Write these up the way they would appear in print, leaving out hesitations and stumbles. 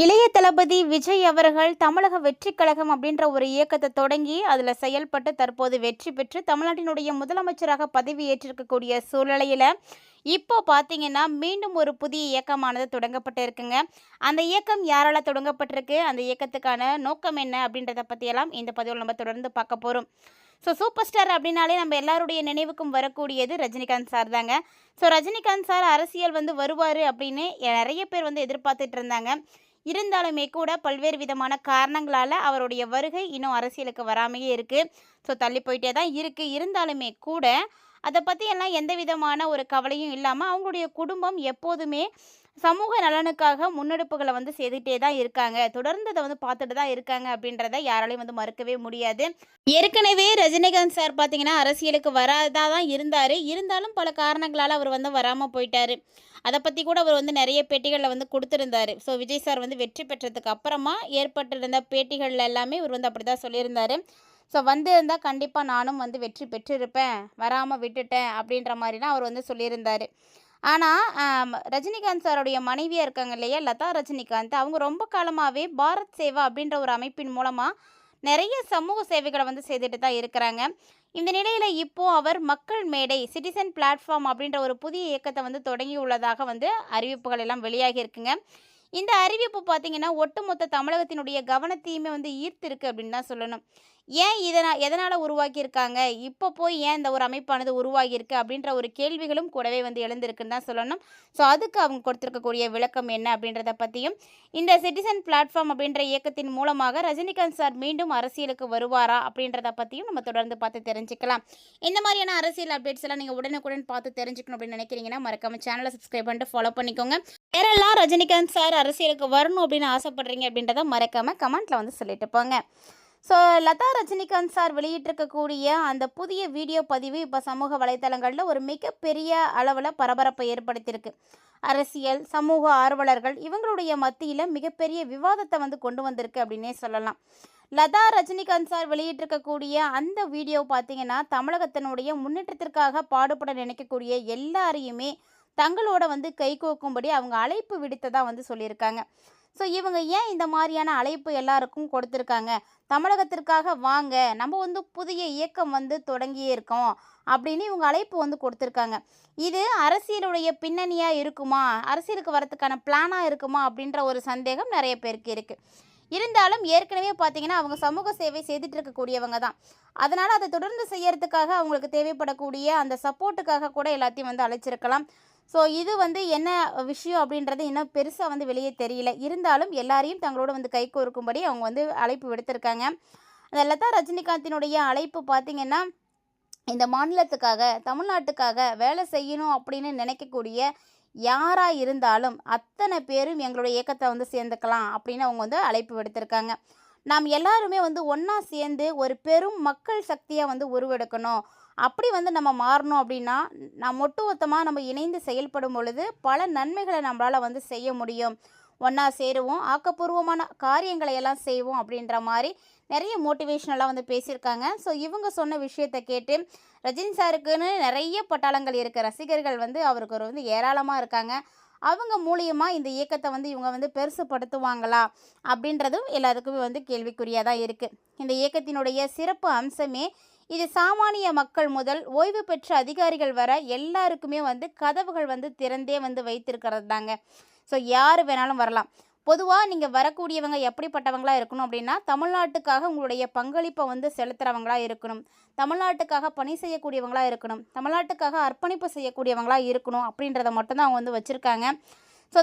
இளைய தளபதி விஜய் அவர்கள் தமிழக வெற்றிக் கழகம் அப்படின்ற ஒரு இயக்கத்தை தொடங்கி அதில் செயல்பட்டு தற்போது வெற்றி பெற்று தமிழ்நாட்டினுடைய முதலமைச்சராக பதவி ஏற்றிருக்கக்கூடிய சூழ்நிலையில் இப்போ பார்த்தீங்கன்னா மீண்டும் ஒரு புதிய இயக்கமானது தொடங்கப்பட்டு இருக்குங்க. அந்த இயக்கம் யாரால் தொடங்கப்பட்டிருக்கு, அந்த இயக்கத்துக்கான நோக்கம் என்ன அப்படின்றத பற்றியெல்லாம் இந்த பதிவில் நம்ம தொடர்ந்து பார்க்க போகிறோம். சூப்பர் ஸ்டார் அப்படின்னாலே நம்ம எல்லாருடைய நினைவுக்கும் வரக்கூடியது ரஜினிகாந்த் சார் தாங்க. ரஜினிகாந்த் சார் அரசியல் வருவார் அப்படின்னு நிறைய பேர் எதிர்பார்த்துட்டு இருந்தாங்க. இருந்தாலுமே கூட பல்வேறு விதமான காரணங்களால் அவருடைய வருகை இன்னும் அரசியலுக்கு வராமையே இருக்குது. தள்ளி போயிட்டே தான் இருக்குது. இருந்தாலுமே கூட அதை பற்றி எல்லாம் எந்த விதமான ஒரு கவலையும் இல்லாமல் அவங்களுடைய குடும்பம் எப்போதுமே சமூக நலனுக்காக முன்னெடுப்புகளை செய்துகிட்டே தான் இருக்காங்க. தொடர்ந்து அதை பார்த்துட்டு தான் இருக்காங்க அப்படின்றத யாராலையும் மறுக்கவே முடியாது. ஏற்கனவே ரஜினிகாந்த் சார் பார்த்தீங்கன்னா அரசியலுக்கு வராதா தான் இருந்தார். இருந்தாலும் பல காரணங்களால் அவர் வராமல் போயிட்டார். அதை பற்றி கூட அவர் நிறைய பேட்டிகளில் கொடுத்துருந்தார். விஜய் சார் வெற்றி பெற்றதுக்கு அப்புறமா ஏற்பட்டிருந்த பேட்டிகளில் எல்லாமே இவர் அப்படி தான் சொல்லியிருந்தார். வந்திருந்தால் கண்டிப்பாக நானும் வெற்றி பெற்றிருப்பேன், வராமல் விட்டுட்டேன் அப்படின்ற மாதிரிலாம் அவர் சொல்லியிருந்தார். ஆனால் ரஜினிகாந்த் சாருடைய மனைவியாக இருக்காங்க இல்லையா, லதா ரஜினிகாந்த், அவங்க ரொம்ப காலமாகவே பாரத் சேவா அப்படின்ற ஒரு அமைப்பின் மூலமாக நிறைய சமூக சேவைகளை செய்துட்டு தான் இருக்கிறாங்க. இந்த நிலையில் இப்போது அவர் மக்கள் மேடை சிட்டிசன் பிளாட்ஃபார்ம் அப்படின்ற ஒரு புதிய இயக்கத்தை தொடங்கி உள்ளதாக அறிவிப்புகள் எல்லாம் வெளியாகி இருக்குங்க. இந்த அறிவிப்பு பார்த்தீங்கன்னா ஒட்டுமொத்த தமிழகத்தினுடைய கவனத்தையுமே ஈர்த்திருக்கு அப்படின்னு தான் சொல்லணும். ஏன் எதனால் உருவாக்கியிருக்காங்க, இப்போ போய் ஏன் இந்த ஒரு அமைப்பானது உருவாகியிருக்கு அப்படின்ற ஒரு கேள்விகளும் கூடவே எழுந்திருக்குன்னு தான் சொல்லணும். அதுக்கு அவங்க கொடுத்துருக்கக்கூடிய விளக்கம் என்ன அப்படின்றத பற்றியும், இந்த சிட்டிசன் பிளாட்ஃபார்ம் அப்படின்ற இயக்கத்தின் மூலமாக ரஜினிகாந்த் சார் மீண்டும் அரசியலுக்கு வருவாரா அப்படின்றத பற்றியும் நம்ம தொடர்ந்து பார்த்து தெரிஞ்சுக்கலாம். இந்த மாதிரியான அரசியல் அப்டேட்ஸ் எல்லாம் நீங்கள் உடனுக்குடன் பார்த்து தெரிஞ்சுக்கணும் அப்படின்னு நினைக்கிறீங்கன்னா மறக்காமல் சேனலை சப்ஸ்கிரைப் பண்ணிட்டு ஃபாலோ பண்ணிக்கோங்க. யாரெல்லாம் ரஜினிகாந்த் சார் அரசியலுக்கு வரணும் அப்படின்னு ஆசைப்படுறீங்க அப்படின்றத மறக்காமல் கமெண்ட்டில் சொல்லிட்டு போங்க. லதா ரஜினிகாந்த் சார் வெளியிட்டிருக்கக்கூடிய அந்த புதிய வீடியோ பதிவு இப்போ சமூக வலைத்தளங்களில் ஒரு மிகப்பெரிய அளவில் பரபரப்பை ஏற்படுத்தியிருக்கு. அரசியல் சமூக ஆர்வலர்கள் இவங்களுடைய மத்தியில் மிகப்பெரிய விவாதத்தை கொண்டு வந்திருக்கு அப்படின்னே சொல்லலாம். லதா ரஜினிகாந்த் சார் வெளியிட்டிருக்கக்கூடிய அந்த வீடியோ பார்த்தீங்கன்னா தமிழகத்தினுடைய முன்னேற்றத்திற்காக பாடுபட நினைக்கக்கூடிய எல்லாரையுமே தங்களோட கைகோக்கும்படி அவங்க அழைப்பு விடுத்ததாக சொல்லியிருக்காங்க. இவங்க ஏன் இந்த மாதிரியான அழைப்பு எல்லாருக்கும் கொடுத்துருக்காங்க, தமிழகத்திற்காக வாங்க, நம்ம புதிய இயக்கம் தொடங்கியே இருக்கோம் அப்படின்னு இவங்க அழைப்பு கொடுத்துருக்காங்க. இது அரசியலுடைய பின்னணியாக இருக்குமா, அரசியலுக்கு வரத்துக்கான பிளானாக இருக்குமா அப்படின்ற ஒரு சந்தேகம் நிறைய பேருக்கு இருக்குது. இருந்தாலும் ஏற்கனவே பார்த்தீங்கன்னா அவங்க சமூக சேவை செய்துட்டு இருக்கக்கூடியவங்க தான். அதனால் அதை தொடர்ந்து செய்யறதுக்காக அவங்களுக்கு தேவைப்படக்கூடிய அந்த சப்போர்ட்டுக்காக கூட எல்லாத்தையும் அழைச்சிருக்கலாம். இது என்ன விஷயம் அப்படின்றது இன்னும் பெருசாக வெளியே தெரியல. இருந்தாலும் எல்லாரையும் தங்களோட கைகோர்க்கும்படி அவங்க அழைப்பு விடுத்திருக்காங்க. அந்த லதா ரஜினிகாந்தினுடைய அழைப்பு பார்த்திங்கன்னா இந்த மாநிலத்துக்காக தமிழ்நாட்டுக்காக வேலை செய்யணும் அப்படின்னு நினைக்கக்கூடிய யாராக இருந்தாலும் அத்தனை பேரும் எங்களுடைய இயக்கத்தை சேர்ந்துக்கலாம் அப்படின்னு அவங்க அழைப்பு விடுத்திருக்காங்க. நாம் எல்லாருமே ஒன்றா சேர்ந்து ஒரு பெரும் மக்கள் சக்தியாக உருவெடுக்கணும். அப்படி நம்ம மாறணும் அப்படின்னா ஒட்டுமொத்தமாக நம்ம இணைந்து செயல்படும் பொழுது பல நன்மைகளை நம்மளால் செய்ய முடியும். ஒன்றா சேருவோம், ஆக்கப்பூர்வமான காரியங்களை எல்லாம் செய்வோம் அப்படின்ற மாதிரி நிறைய மோட்டிவேஷனெல்லாம் பேசியிருக்காங்க. இவங்க சொன்ன விஷயத்தை கேட்டு ரஜினி சாருக்குன்னு நிறைய பட்டாளங்கள் இருக்க ரசிகர்கள் அவருக்கு ஒரு ஏராளமாக இருக்காங்க. அவங்க மூலியமாக இந்த இயக்கத்தை இவங்க பெருசுப்படுத்துவாங்களா அப்படின்றதும் எல்லாத்துக்குமே கேள்விக்குறியாக தான் இருக்குது. இந்த இயக்கத்தினுடைய சிறப்பு அம்சமே இது சாமானிய மக்கள் முதல் ஓய்வு பெற்ற அதிகாரிகள் வர எல்லாருக்குமே கதவுகள் திறந்தே வைத்திருக்கிறது தாங்க. யார் வேணாலும் வரலாம். பொதுவாக நீங்கள் வரக்கூடியவங்க எப்படிப்பட்டவங்களாக இருக்கணும் அப்படின்னா தமிழ்நாட்டுக்காக உங்களுடைய பங்களிப்பை செலுத்துகிறவங்களாக இருக்கணும், தமிழ்நாட்டுக்காக பணி செய்யக்கூடியவங்களாக இருக்கணும், தமிழ்நாட்டுக்காக அர்ப்பணிப்பு செய்யக்கூடியவங்களாக இருக்கணும் அப்படின்றத மட்டும்தான் அவங்க வச்சுருக்காங்க.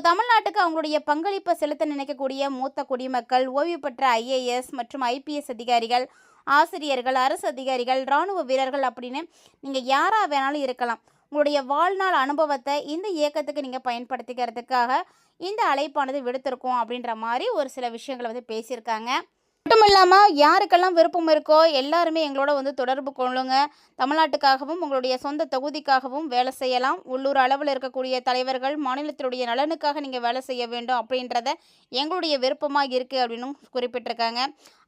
தமிழ்நாட்டுக்கு அவங்களுடைய பங்களிப்பை செலுத்த நினைக்கக்கூடிய மூத்த குடிமக்கள், ஓய்வு பெற்ற ஐஏஎஸ் மற்றும் ஐபிஎஸ் அதிகாரிகள், ஆசிரியர்கள், அரசு அதிகாரிகள், இராணுவ வீரர்கள் அப்படின்னு நீங்கள் யாராக வேணாலும் இருக்கலாம். உங்களுடைய வாழ்நாள் அனுபவத்தை இந்த இயக்கத்துக்கு நீங்கள் பயன்படுத்திக்கிறதுக்காக இந்த அழைப்பானது விடுத்திருக்கோம் அப்படின்ற மாதிரி ஒரு சில விஷயங்களை பேசியிருக்காங்க. மட்டும் இல்லாமல் யாருக்கெல்லாம் விருப்பம் இருக்கோ எல்லாருமே எங்களோட தொடர்பு கொள்ளுங்க. தமிழ்நாட்டுக்காகவும் உங்களுடைய சொந்த தொகுதிக்காகவும் வேலை செய்யலாம். உள்ளூர் அளவில் இருக்கக்கூடிய தலைவர்கள் மாநிலத்தினுடைய நலனுக்காக நீங்கள் வேலை செய்ய வேண்டும் அப்படின்றத எங்களுடைய விருப்பமாக இருக்குது அப்படின்னு குறிப்பிட்டிருக்காங்க.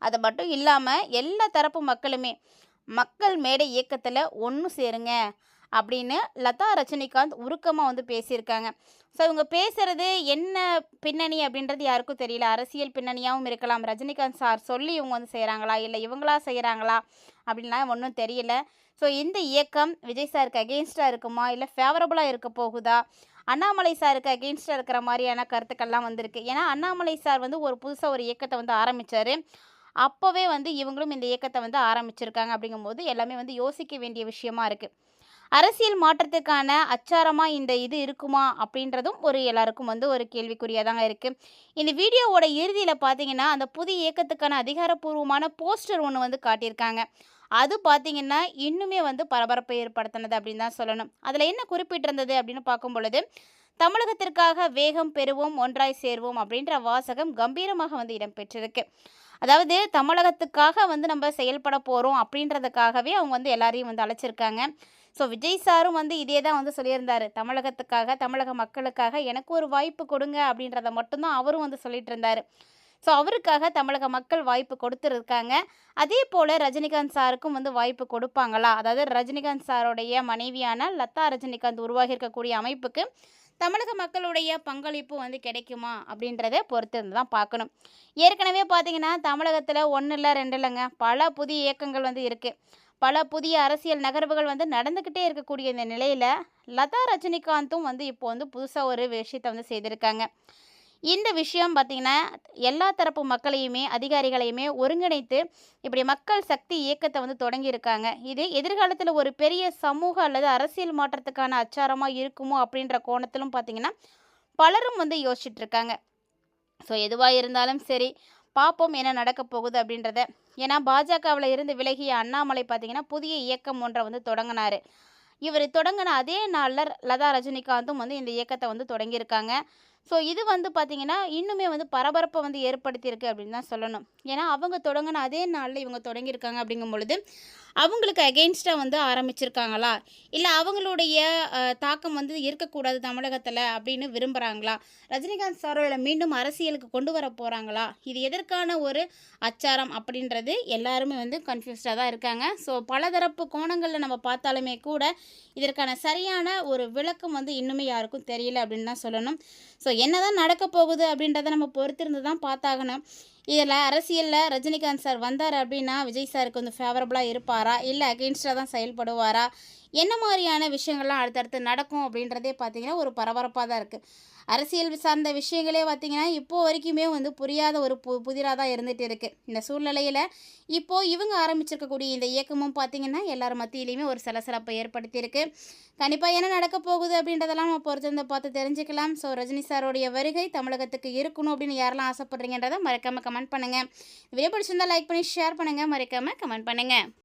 அது மட்டும் இல்லாமல் எல்லா தரப்பு மக்களுமே மக்கள் மேடை இயக்கத்தில் ஒன்று சேருங்க, அப்படின்னு லதா ரஜினிகாந்த் உருக்கமாக வந்து பேசியிருக்காங்க. ஸோ இவங்க பேசுகிறது என்ன பின்னணி அப்படின்றது யாருக்கும் தெரியல. அரசியல் பின்னணியாகவும் இருக்கலாம். ரஜினிகாந்த் சார் சொல்லி இவங்க வந்து செய்கிறாங்களா, இல்லை இவங்களா செய்கிறாங்களா அப்படின்லாம் ஒன்றும் தெரியல. ஸோ இந்த இயக்கம் விஜய் சாருக்கு அகெயின்ஸ்டாக இருக்குமா, இல்லை ஃபேவரபுளாக இருக்க போகுதா, அண்ணாமலை சாருக்கு அகெயின்ஸ்டாக இருக்கிற மாதிரியான கருத்துக்கள்லாம் வந்திருக்கு. ஏன்னா அண்ணாமலை சார் வந்து புதுசாக ஒரு இயக்கத்தை வந்து ஆரம்பித்தார். அப்போவே வந்து இவங்களும் இந்த இயக்கத்தை வந்து ஆரம்பிச்சிருக்காங்க. அப்படிங்கும்போது எல்லாமே வந்து யோசிக்க வேண்டிய விஷயமா இருக்குது. அரசியல் மாற்றத்துக்கான அச்சாரமாக இந்த இது இருக்குமா அப்படின்றதும் எல்லாருக்கும் வந்து ஒரு கேள்விக்குறியாக தாங்க இருக்குது. இந்த வீடியோவோட இறுதியில் பார்த்தீங்கன்னா அந்த புதிய இயக்கத்துக்கான அதிகாரப்பூர்வமான போஸ்டர் ஒன்று வந்து காட்டியிருக்காங்க. அது பார்த்தீங்கன்னா இன்னுமே வந்து பரபரப்பை ஏற்படுத்தினது அப்படின்னு தான் சொல்லணும். அதில் என்ன குறிப்பிட்டிருந்தது அப்படின்னு பார்க்கும் பொழுது, தமிழகத்திற்காக வேகம் பெறுவோம், ஒன்றாய் சேர்வோம் அப்படின்ற வாசகம் கம்பீரமாக வந்து இடம்பெற்றிருக்கு. அதாவது தமிழகத்துக்காக வந்து நம்ம செயல்பட போகிறோம் அப்படின்றதுக்காகவே அவங்க வந்து எல்லாரையும் வந்து அழைச்சிருக்காங்க. ஸோ விஜய் சாரும் வந்து இதே தான் வந்து சொல்லியிருந்தார். தமிழகத்துக்காக, தமிழக மக்களுக்காக எனக்கு ஒரு வாய்ப்பு கொடுங்க அப்படின்றத மட்டும்தான் அவரும் வந்து சொல்லிட்டு இருந்தார். ஸோ அவருக்காக தமிழக மக்கள் வாய்ப்பு கொடுத்துருக்காங்க. அதே போல் ரஜினிகாந்த் சாருக்கும் வந்து வாய்ப்பு கொடுப்பாங்களா, அதாவது ரஜினிகாந்த் சாருடைய மனைவியான லதா ரஜினிகாந்த் உருவாகி இருக்கக்கூடிய அமைப்புக்கு தமிழக மக்களுடைய பங்களிப்பு வந்து கிடைக்குமா அப்படின்றத பொறுத்து இருந்து தான் பார்க்கணும். ஏற்கனவே பார்த்தீங்கன்னா தமிழகத்தில் 1 இல்லை 2 இல்லைங்க, பல புதிய இயக்கங்கள் வந்து இருக்குது. பல புதிய அரசியல் நகர்வுகள் வந்து நடந்துக்கிட்டே இருக்கக்கூடிய இந்த நிலையில் லதா ரஜினிகாந்தும் வந்து இப்போ வந்து புதுசாக ஒரு விஷயத்தை வந்து செய்திருக்காங்க. இந்த விஷயம் பார்த்திங்கன்னா எல்லா தரப்பு மக்களையுமே, அதிகாரிகளையுமே ஒருங்கிணைத்து இப்படி மக்கள் சக்தி இயக்கத்தை வந்து தொடங்கியிருக்காங்க. இது எதிர்காலத்தில் ஒரு பெரிய சமூக அல்லது அரசியல் மாற்றத்துக்கான அச்சாரமாக இருக்குமோ அப்படின்ற கோணத்திலும் பார்த்திங்கன்னா பலரும் வந்து யோசிச்சுட்ருக்காங்க. ஸோ எதுவாக இருந்தாலும் சரி, பார்ப்போம் என்ன நடக்க போகுது அப்படின்றத. ஏன்னா பாஜகவில் இருந்து விலகிய அண்ணாமலை பார்த்திங்கன்னா புதிய இயக்கம் ஒன்றை வந்து தொடங்கினார். இவர் தொடங்கின அதே நாளில் லதா ரஜினிகாந்தும் வந்து இந்த இயக்கத்தை வந்து தொடங்கியிருக்காங்க. ஸோ இது வந்து பார்த்திங்கன்னா இன்னுமே வந்து பரபரப்பை வந்து ஏற்படுத்தியிருக்கு அப்படின்னு தான் சொல்லணும். ஏன்னா அவங்க தொடங்கின அதே நாளில் இவங்க தொடங்கியிருக்காங்க. அப்படிங்கும் பொழுது அவங்களுக்கு அகெயின்ஸ்டாக வந்து ஆரம்பிச்சிருக்காங்களா, இல்லை அவங்களுடைய தாக்கம் வந்து இருக்கக்கூடாது தமிழகத்தில் அப்படின்னு விரும்புகிறாங்களா, ரஜினிகாந்த் சாரோட மீண்டும் அரசியலுக்கு கொண்டு வர போகிறாங்களா, இது எதற்கான ஒரு அச்சாரம் அப்படின்றது எல்லாருமே வந்து கன்ஃபியூஸ்டாக தான் இருக்காங்க. ஸோ பலதரப்பு கோணங்களில் நம்ம பார்த்தாலுமே கூட இதற்கான சரியான ஒரு விளக்கம் வந்து இன்னுமே யாருக்கும் தெரியல அப்படின்னு தான் சொல்லணும். ஸோ என்ன தான் நடக்க போகுது அப்படின்றத நம்ம பொறுத்திருந்து தான் பார்த்தாகணும். இதில் அரசியலில் ரஜினிகாந்த் சார் வந்தார் அப்படின்னா விஜய் சாருக்கு வந்து ஃபேவரபுளாக இருப்பாரா, இல்லை அகெயின்ஸ்டாக தான் செயல்படுவாரா, என்ன மாதிரியான விஷயங்கள்லாம் அடுத்தடுத்து நடக்கும் அப்படின்றதே பார்த்திங்கன்னா ஒரு பரபரப்பாக தான் இருக்குது. அரசியல் சார்ந்த விஷயங்களே பார்த்திங்கன்னா இப்போது வரைக்குமே வந்து புரியாத ஒரு புதிராக தான் இருந்துகிட்டு இருக்குது. இந்த சூழ்நிலையில் இப்போது இவங்க ஆரம்பிச்சிருக்கக்கூடிய இந்த இயக்கமும் பார்த்திங்கன்னா எல்லார் மத்தியிலையுமே ஒரு சலசலப்பை ஏற்படுத்தியிருக்கு. கண்டிப்பாக என்ன நடக்க போகுது அப்படின்றதெல்லாம் நம்ம பொறுத்திருந்து பார்த்து தெரிஞ்சுக்கலாம். ஸோ ரஜினி சாரோடைய வருகை தமிழகத்துக்கு இருக்கணும் அப்படின்னு யாரெல்லாம் ஆசைப்படுறீங்கன்றதை மறக்காமல் கமெண்ட் பண்ணுங்கள். வீடியோ பிடிச்சிருந்தால் லைக் பண்ணி ஷேர் பண்ணுங்கள், மறக்காமல் கமெண்ட் பண்ணுங்கள்.